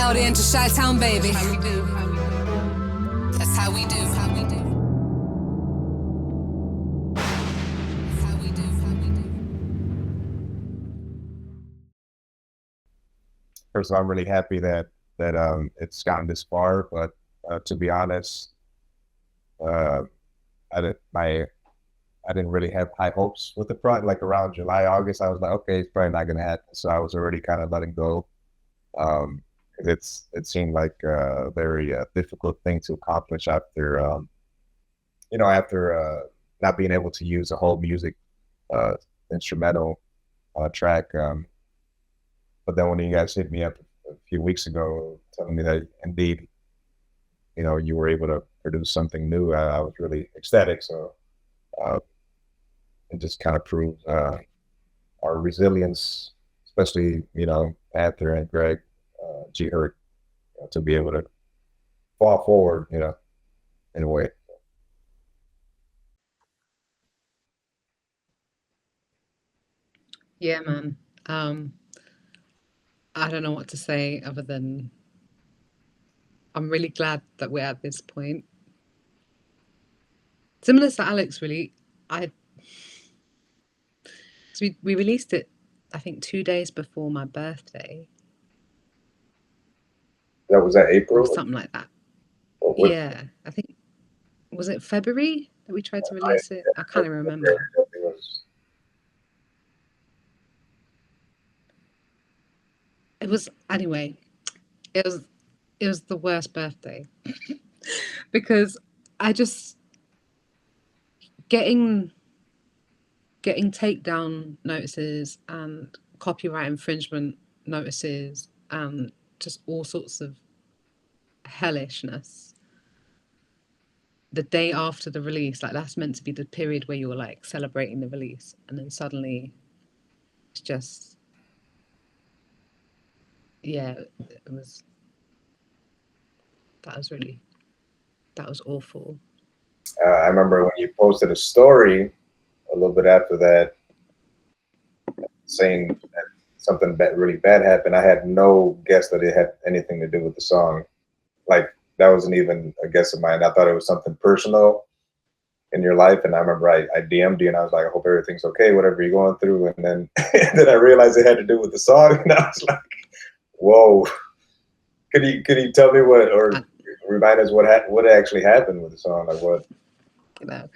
loud into Chi-Town, baby. That's how we do. That's how we do. That's how we do. How we do. First of all, I'm really happy that it's gotten this far, but to be honest, uh, I didn't really have high hopes with the project. Like around July, August, I was like, okay, it's probably not gonna happen. So I was already kind of letting go. Um, it seemed like a very difficult thing to accomplish after not being able to use a whole music uh, instrumental track. But then when you guys hit me up a few weeks ago, telling me that indeed, you were able to produce something new, I was really ecstatic. So uh, it just kind of proves our resilience, especially Panther and Greg, G-Herc, to be able to fall forward, in a way. Yeah, man. Um, I don't know what to say other than I'm really glad that we're at this point. Similar to Alex, really. I so we released it, I think, 2 days before my birthday That was that or April. something like that. What, Yeah, I think was it February that we tried to I, release it? I can't even remember. it was, It was anyway. It was it was the worst birthday because I just getting getting takedown notices and copyright infringement notices and just all sorts of hellishness the day after the release. Like, that's meant to be the period where you're like celebrating the release, and then suddenly it's just, yeah, it was that was really that was awful. I remember when you posted a story a little bit after that, saying that something really bad happened. I had no guess that it had anything to do with the song. Like that wasn't even a guess of mine. I thought it was something personal in your life. And I remember I DM'd you and I was like, I hope everything's okay, whatever you're going through. And then and then I realized it had to do with the song, and I was like, whoa. Could you tell me what, or remind us what actually happened with the song? Like what? You know,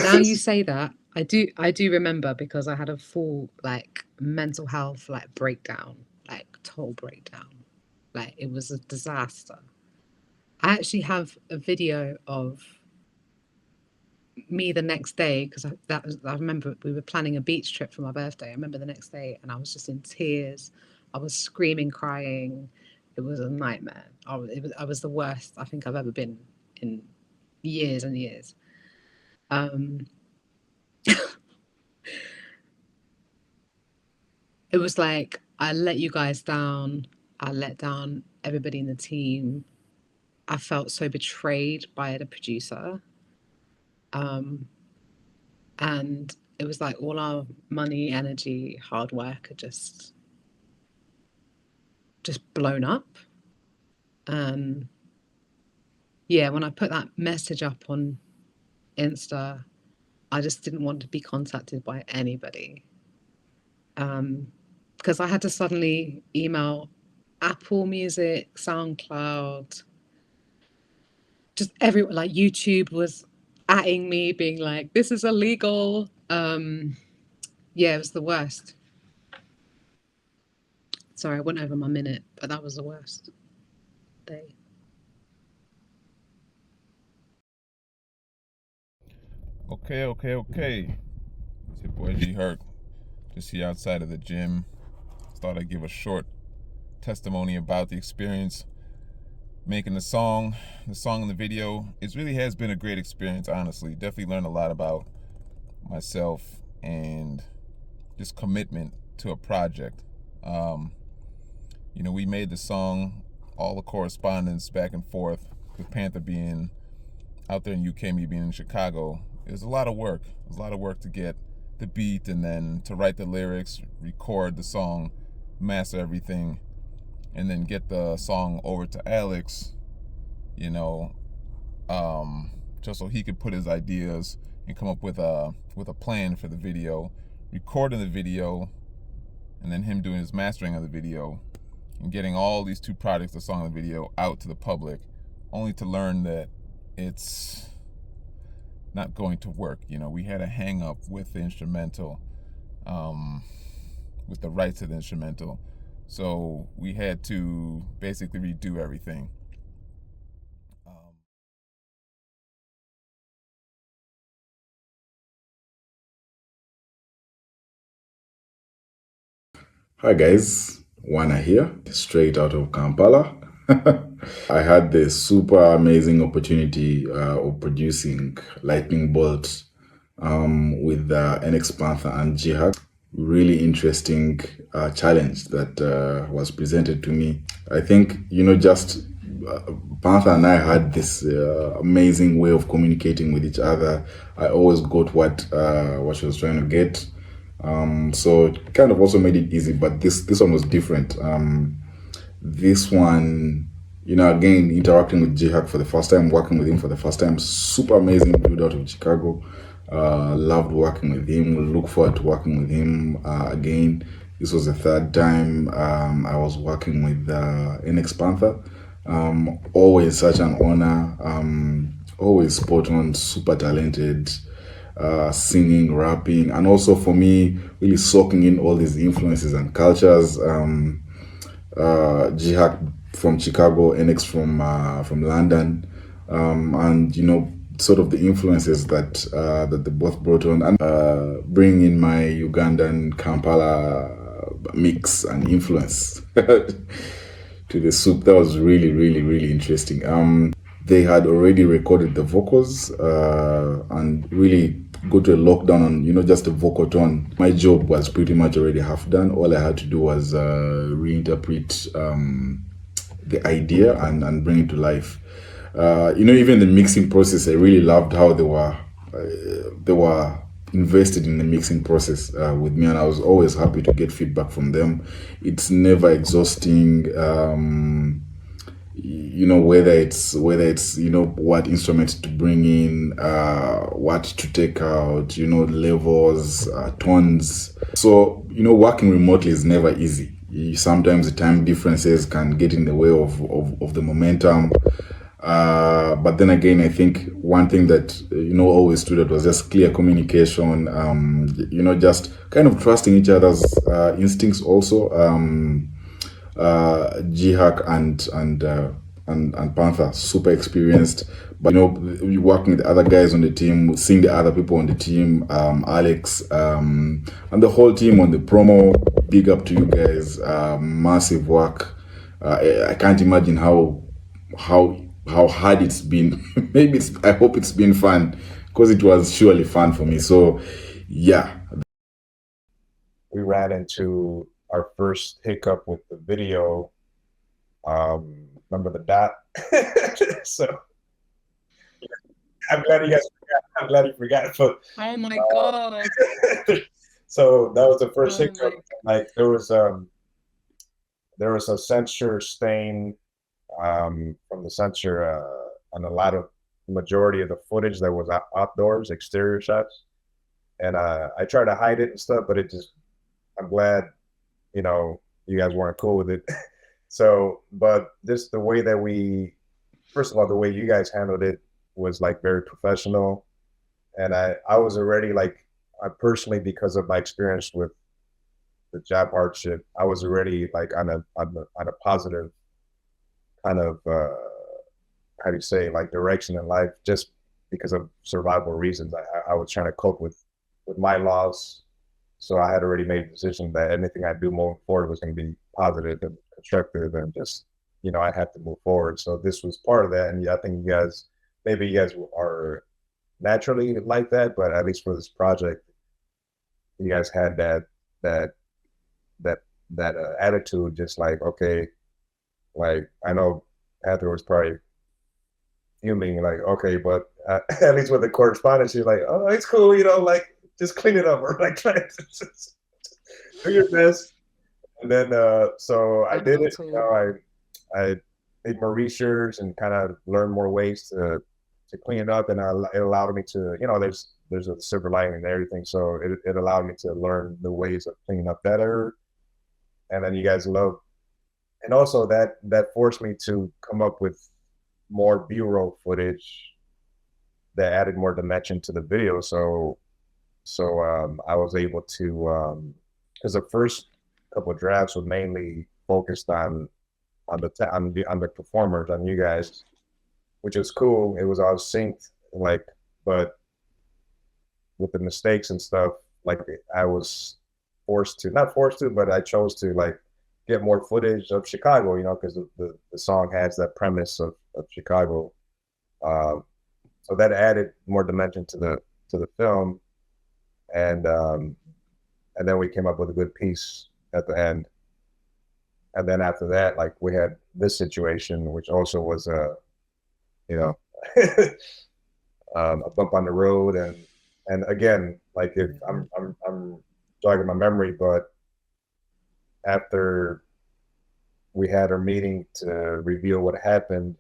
now you say that, I do remember, because I had a full like mental health like breakdown, like total breakdown. Like, it was a disaster. I actually have a video of me the next day, because I remember we were planning a beach trip for my birthday. I remember the next day and I was just in tears. I was screaming, crying. It was a nightmare. I was the worst I think I've ever been in years and years. Um, it was like I let you guys down. I let down everybody in the team. I felt so betrayed by the producer. Um, and it was like all our money, energy, hard work had just blown up. And yeah, when I put that message up on Insta, I just didn't want to be contacted by anybody. Because I had to suddenly email Apple Music, SoundCloud, just everyone. Like, YouTube was atting me, being like, "This is illegal." Yeah, it was the worst. Sorry, I went over my minute, but that was the worst day. Okay. It's your boy G-Herc. Just here outside of the gym. Thought I'd give a short testimony about the experience making the song and the video. It really has been a great experience, honestly. Definitely learned a lot about myself and just commitment to a project. We made the song, all the correspondence back and forth, with Panther being out there in UK, me being in Chicago. It was a lot of work. It was a lot of work to get the beat and then to write the lyrics, record the song, master everything. and then get the song over to Alex, you know, just so he could put his ideas and come up with a plan for the video, recording the video, and then him doing his mastering of the video, and getting all these two projects, the song and the video, out to the public, only to learn that it's not going to work. You know, we had a hang up with the instrumental, with the rights of the instrumental. So we had to basically redo everything. Hi guys, Wana here, straight out of Kampala. I had the super amazing opportunity of producing Lightning Bolt with NX Panther and G-Herc. Really interesting challenge that was presented to me. I think, you know, just Panther and I had this amazing way of communicating with each other. I always got what she was trying to get. So it kind of also made it easy, but this one was different. This one, you know, again, interacting with G-Herc for the first time, working with him for the first time, super amazing dude out of Chicago. Loved working with him. Look forward to working with him again. This was the third time I was working with NX Panther. Always such an honor. Always spot on, super talented. Singing, rapping, and also for me, really soaking in all these influences and cultures. G-Herc from Chicago, NX from London, and you know, sort of the influences that that they both brought on, and bring in my Ugandan Kampala mix and influence to the soup. That was really, really, really interesting. They had already recorded the vocals and really go to a lockdown on, you know, just the vocal tone. My job was pretty much already half done. All I had to do was reinterpret the idea and bring it to life. You know, even the mixing process, I really loved how they were invested in the mixing process with me, and I was always happy to get feedback from them. It's never exhausting. You know, whether it's you know, what instruments to bring in, what to take out, you know, levels, tones. So, you know, working remotely is never easy. Sometimes the time differences can get in the way of the momentum. But then again, I think one thing that, you know, always stood out was just clear communication. You know, just kind of trusting each other's instincts also. G-Herc and Panther, super experienced, but you know, working with the other guys on the team, seeing the other people on the team, Alex, and the whole team on the promo. Big up to you guys, massive work. I can't imagine how hard it's been. Maybe I hope it's been fun, because it was surely fun for me. So yeah, We ran into our first hiccup with the video. Remember the dot? So I'm glad you guys forgot. I'm glad you forgot. But Oh my god. so that was the first Oh hiccup. Like there was a censor stain from the censor on a lot of majority of the footage that was outdoors, exterior shots. And I tried to hide it and stuff, but it just, I'm glad, you know, you guys weren't cool with it. So, but this, the way that we, first of all, the way you guys handled it was like very professional. And I was already like, I personally, because of my experience with the job hardship, I was already like on a positive kind of, how do you say, like direction in life, just because of survival reasons. I was trying to cope with my loss. So I had already made a decision that anything I do moving forward was going to be positive and constructive, and just, you know, I had to move forward. So this was part of that. And yeah, I think you guys, maybe you guys are naturally like that, but at least for this project, you guys had that attitude, just like, okay, like I know Heather was probably fuming, like, okay, but at least with the correspondence, you're like, oh, it's cool, you know, like just clean it up, or like try to do your best. And then so I did Not it. at You all. know, I did more research and kind of learned more ways to clean it up, and it allowed me to, you know, there's a silver lining and everything. So it allowed me to learn the ways of cleaning up better. And then you guys love, and also that forced me to come up with more B-roll footage that added more dimension to the video. So I was able to, because the first couple of drafts were mainly focused on the performers, on you guys, which was cool. It was all synced, like, but with the mistakes and stuff, like I was not forced to, but I chose to like get more footage of Chicago, you know, because the song has that premise of Chicago. Um, so that added more dimension to the film, and um, and then we came up with a good piece at the end. And then after that, like we had this situation, which also was you know, a bump on the road, and again, like if I'm jogging my memory, but after we had our meeting to reveal what happened,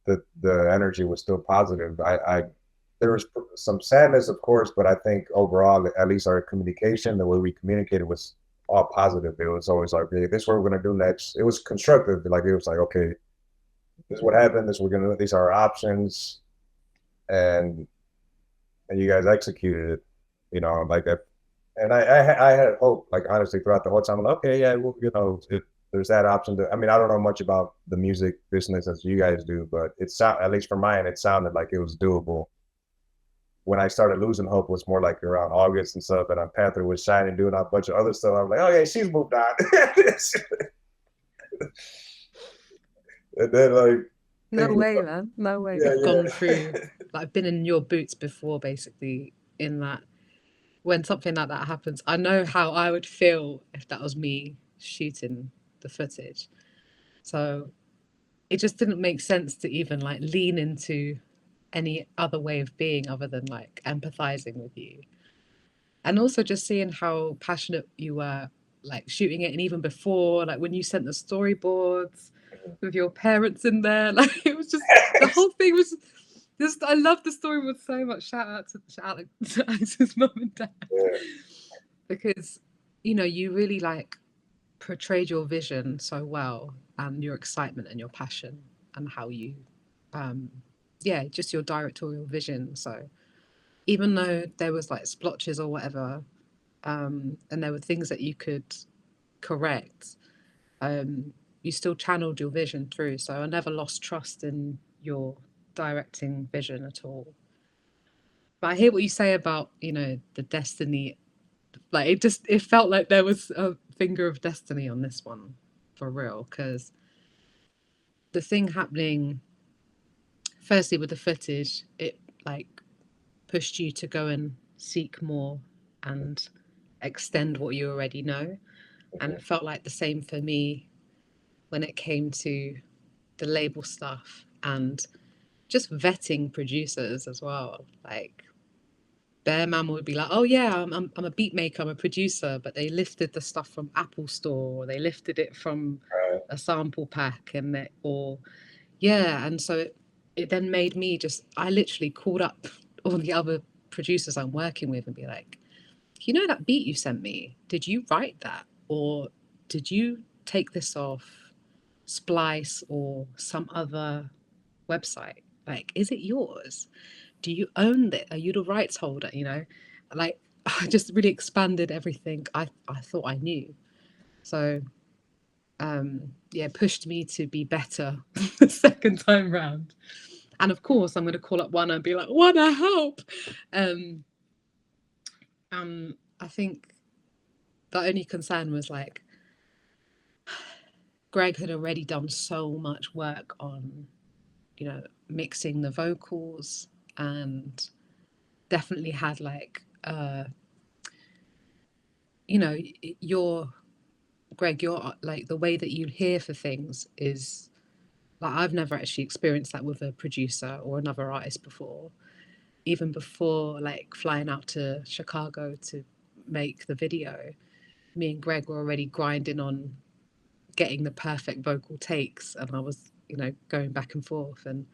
the energy was still positive. I there was some sadness, of course, but I think overall, at least our communication, the way we communicated was all positive. It was always like, hey, this is what we're gonna do next. It was constructive. Like it was like, okay, this is what happened. This is what we're gonna do. These are our options, and you guys executed it. You know, like and I had hope, like honestly, throughout the whole time. I'm like, okay, yeah, well, you know, there's that option. I mean, I don't know much about the music business as you guys do, but at least for mine, it sounded like it was doable. When I started losing hope was more like around August and stuff, and Panther was shining, doing a bunch of other stuff. I'm like, oh yeah, she's moved on. And then like, No way, man. No way. yeah, I've yeah. gone through, like, I've been in your boots before, basically, in that when something like that happens, I know how I would feel if that was me shooting the footage. So it just didn't make sense to even like lean into any other way of being other than like empathizing with you. And also just seeing how passionate you were like shooting it, and even before, like when you sent the storyboards with your parents in there, like it was just the whole thing was just, I love the storyboard so much. Shout out to Alex's mum and dad, Yeah. because you know you really like portrayed your vision so well, and your excitement and your passion, and how you yeah, just your directorial vision. So even though there was like splotches or whatever, and there were things that you could correct, you still channeled your vision through. So I never lost trust in your directing vision at all. But I hear what you say about, you know, the destiny. Like it felt like there was a finger of destiny on this one, for real. Because the thing happening, firstly with the footage, it like pushed you to go and seek more and extend what you already know. And it felt like the same for me when it came to the label stuff and just vetting producers as well. Like Bear Man would be like, "Oh yeah, I'm a beat maker, I'm a producer," but they lifted the stuff from Apple Store, or they lifted it from a sample pack, and or yeah, and so it then made me just, I literally called up all the other producers I'm working with and be like, you know that beat you sent me? Did you write that, or did you take this off Splice or some other website? Like, is it yours? Do you own it? Are you the rights holder? You know, like I just really expanded everything I thought I knew. So yeah, pushed me to be better the second time round. And of course, I'm going to call up Juana and be like, Juana, help. Um, I think the only concern was like, Greg had already done so much work on, you know, mixing the vocals, and definitely had like, you know, your like the way that you hear for things is like, I've never actually experienced that with a producer or another artist before. Even before like flying out to Chicago to make the video, me and Greg were already grinding on getting the perfect vocal takes, and I was, you know, going back and forth, and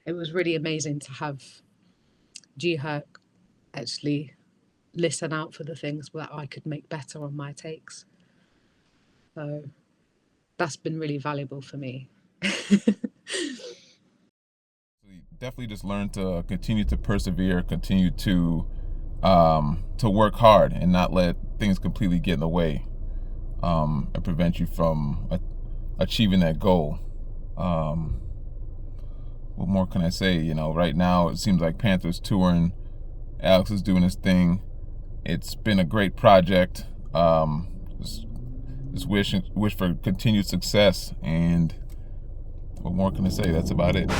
it was really amazing to have G-Herc actually listen out for the things that I could make better on my takes. So that's been really valuable for me. Definitely just learn to continue to persevere, continue to work hard and not let things completely get in the way and prevent you from achieving that goal. What more can I say? You know, right now it seems like Panther's touring, Alex is doing his thing. It's been a great project. Just wish for continued success, and what more can I say? That's about it.